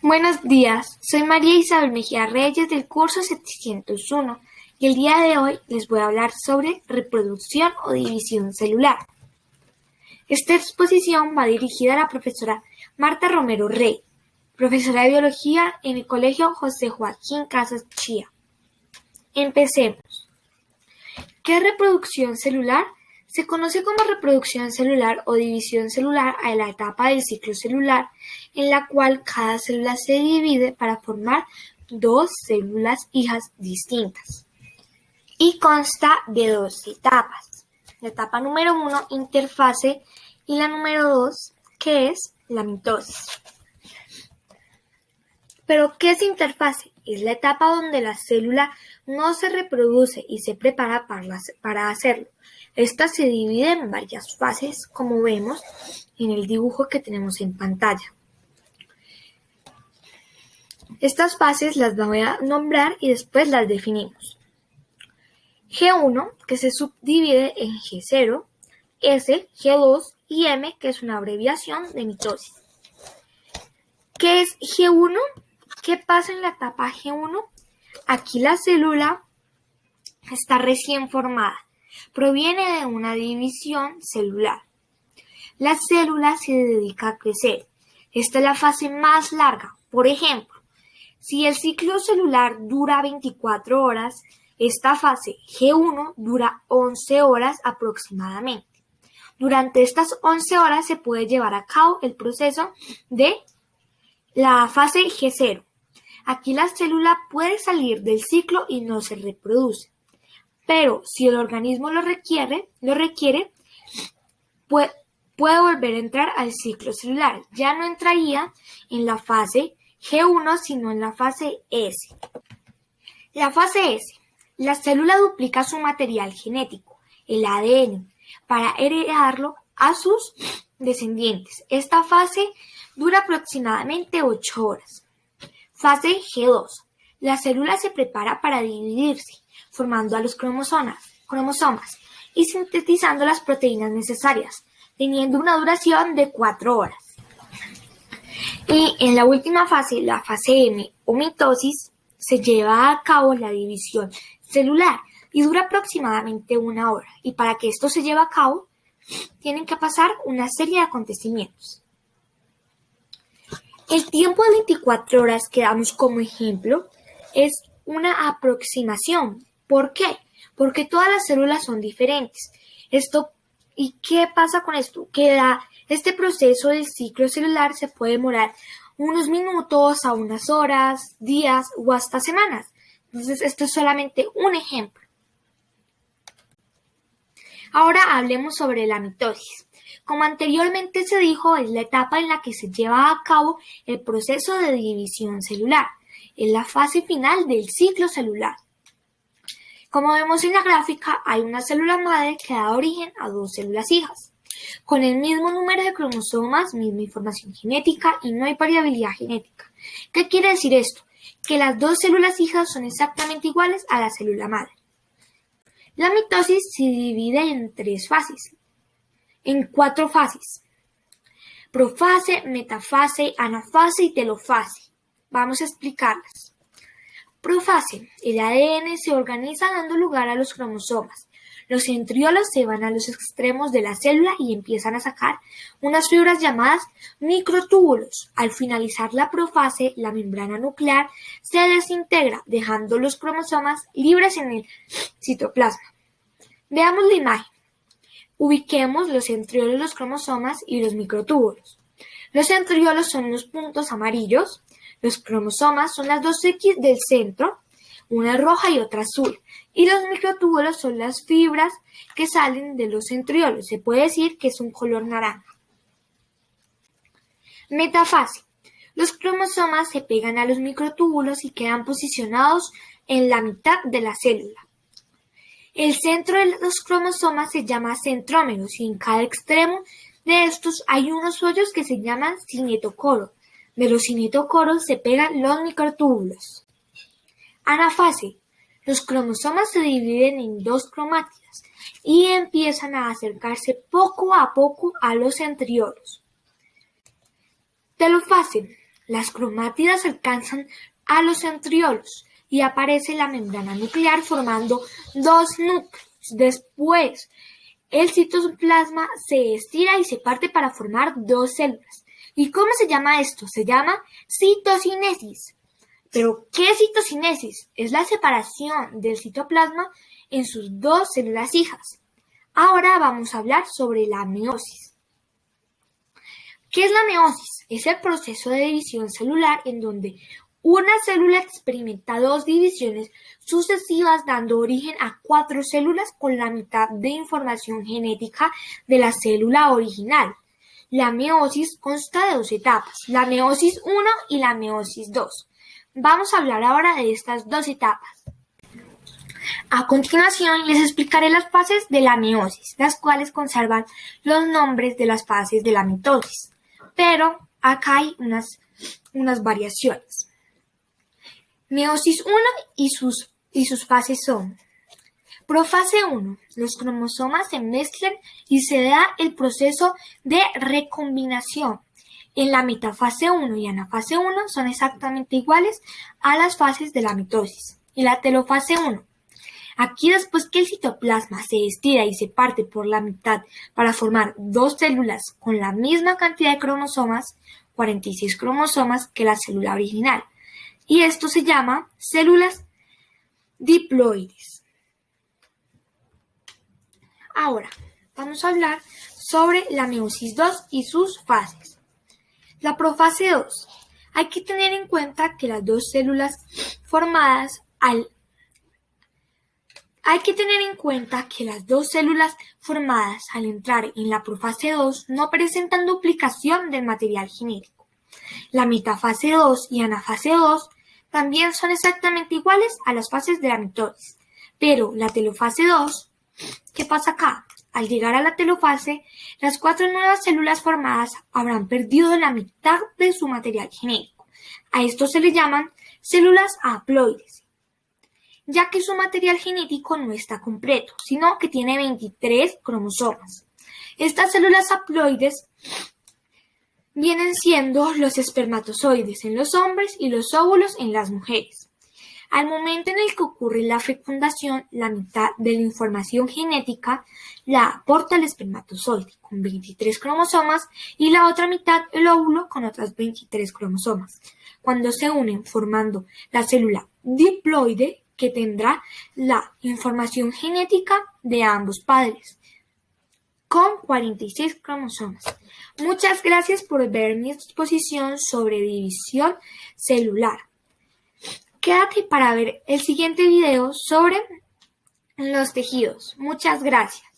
Buenos días, soy María Isabel Mejía Reyes del curso 701 y el día de hoy les voy a hablar sobre reproducción o división celular. Esta exposición va dirigida a la profesora Marta Romero Rey, profesora de biología en el Colegio José Joaquín Casas Chía. Empecemos. ¿Qué es reproducción celular? Se conoce como reproducción celular o división celular a la etapa del ciclo celular en la cual cada célula se divide para formar dos células hijas distintas y consta de dos etapas. La etapa número 1, interfase, y la número 2, que es la mitosis. ¿Pero qué es interfase? Es la etapa donde la célula no se reproduce y se prepara para hacerlo. Esta se divide en varias fases, como vemos en el dibujo que tenemos en pantalla. Estas fases las voy a nombrar y después las definimos. G1, que se subdivide en G0, S, G2 y M, que es una abreviación de mitosis. ¿Qué es G1? ¿Qué pasa en la etapa G1? Aquí la célula está recién formada. Proviene de una división celular. La célula se dedica a crecer. Esta es la fase más larga. Por ejemplo, si el ciclo celular dura 24 horas, esta fase G1 dura 11 horas aproximadamente. Durante estas 11 horas se puede llevar a cabo el proceso de la fase G0. Aquí la célula puede salir del ciclo y no se reproduce. Pero si el organismo lo requiere, puede volver a entrar al ciclo celular. Ya no entraría en la fase G1, sino en la fase S. La fase S. La célula duplica su material genético, el ADN, para heredarlo a sus descendientes. Esta fase dura aproximadamente 8 horas. Fase G2. La célula se prepara para dividirse, formando a los cromosomas y sintetizando las proteínas necesarias, teniendo una duración de 4 horas. Y en la última fase, la fase M o mitosis, se lleva a cabo la división celular y dura aproximadamente 1 hora. Y para que esto se lleve a cabo, tienen que pasar una serie de acontecimientos. El tiempo de 24 horas que damos como ejemplo es una aproximación. ¿Por qué? Porque todas las células son diferentes. ¿Y qué pasa con esto? Que este proceso del ciclo celular se puede demorar unos minutos a unas horas, días o hasta semanas. Entonces, esto es solamente un ejemplo. Ahora hablemos sobre la mitosis. Como anteriormente se dijo, es la etapa en la que se lleva a cabo el proceso de división celular. Es la fase final del ciclo celular. Como vemos en la gráfica, hay una célula madre que da origen a dos células hijas, con el mismo número de cromosomas, misma información genética y no hay variabilidad genética. ¿Qué quiere decir esto? Que las dos células hijas son exactamente iguales a la célula madre. La mitosis se divide en 4 fases: profase, metafase, anafase y telofase. Vamos a explicarlas. Profase. El ADN se organiza dando lugar a los cromosomas. Los centriolos se van a los extremos de la célula y empiezan a sacar unas fibras llamadas microtúbulos. Al finalizar la profase, la membrana nuclear se desintegra, dejando los cromosomas libres en el citoplasma. Veamos la imagen. Ubiquemos los centriolos, los cromosomas y los microtúbulos. Los centriolos son los puntos amarillos. Los cromosomas son las 2X del centro, una roja y otra azul. Y los microtúbulos son las fibras que salen de los centriolos. Se puede decir que es un color naranja. Metafase. Los cromosomas se pegan a los microtúbulos y quedan posicionados en la mitad de la célula. El centro de los cromosomas se llama centrómeros y en cada extremo de estos hay unos hoyos que se llaman cinetocoro. De los cinetocoros se pegan los microtúbulos. Anafase. Los cromosomas se dividen en 2 cromátidas y empiezan a acercarse poco a poco a los centriolos. Telofase. Las cromátidas alcanzan a los centriolos y aparece la membrana nuclear formando dos núcleos. Después, el citoplasma se estira y se parte para formar dos células. ¿Y cómo se llama esto? Se llama citocinesis. ¿Pero qué es citocinesis? Es la separación del citoplasma en sus dos células hijas. Ahora vamos a hablar sobre la meiosis. ¿Qué es la meiosis? Es el proceso de división celular en donde una célula experimenta dos divisiones sucesivas dando origen a 4 células con la mitad de información genética de la célula original. La meiosis consta de 2 etapas, la meiosis 1 y la meiosis 2. Vamos a hablar ahora de estas 2 etapas. A continuación les explicaré las fases de la meiosis, las cuales conservan los nombres de las fases de la mitosis, pero acá hay unas variaciones. Meiosis 1 y sus fases son: Profase 1. Los cromosomas se mezclan y se da el proceso de recombinación. En la metafase 1 y anafase 1 son exactamente iguales a las fases de la mitosis. Y la telofase 1. Aquí, después que el citoplasma se estira y se parte por la mitad para formar dos células con la misma cantidad de cromosomas, 46 cromosomas, que la célula original. Y esto se llama células diploides. Ahora, vamos a hablar sobre la meiosis 2 y sus fases. La profase 2. Hay que tener en cuenta que las dos células formadas al entrar en la profase 2 no presentan duplicación del material genético. La metafase 2 y anafase 2 también son exactamente iguales a las fases de la mitosis, pero la telofase 2, ¿qué pasa acá? Al llegar a la telofase, las 4 nuevas células formadas habrán perdido la mitad de su material genético. A esto se le llaman células haploides, ya que su material genético no está completo, sino que tiene 23 cromosomas. Estas células haploides vienen siendo los espermatozoides en los hombres y los óvulos en las mujeres. Al momento en el que ocurre la fecundación, la mitad de la información genética la aporta el espermatozoide con 23 cromosomas y la otra mitad el óvulo con otras 23 cromosomas. Cuando se unen formando la célula diploide, que tendrá la información genética de ambos padres, con 46 cromosomas. Muchas gracias por ver mi exposición sobre división celular. Quédate para ver el siguiente video sobre los tejidos. Muchas gracias.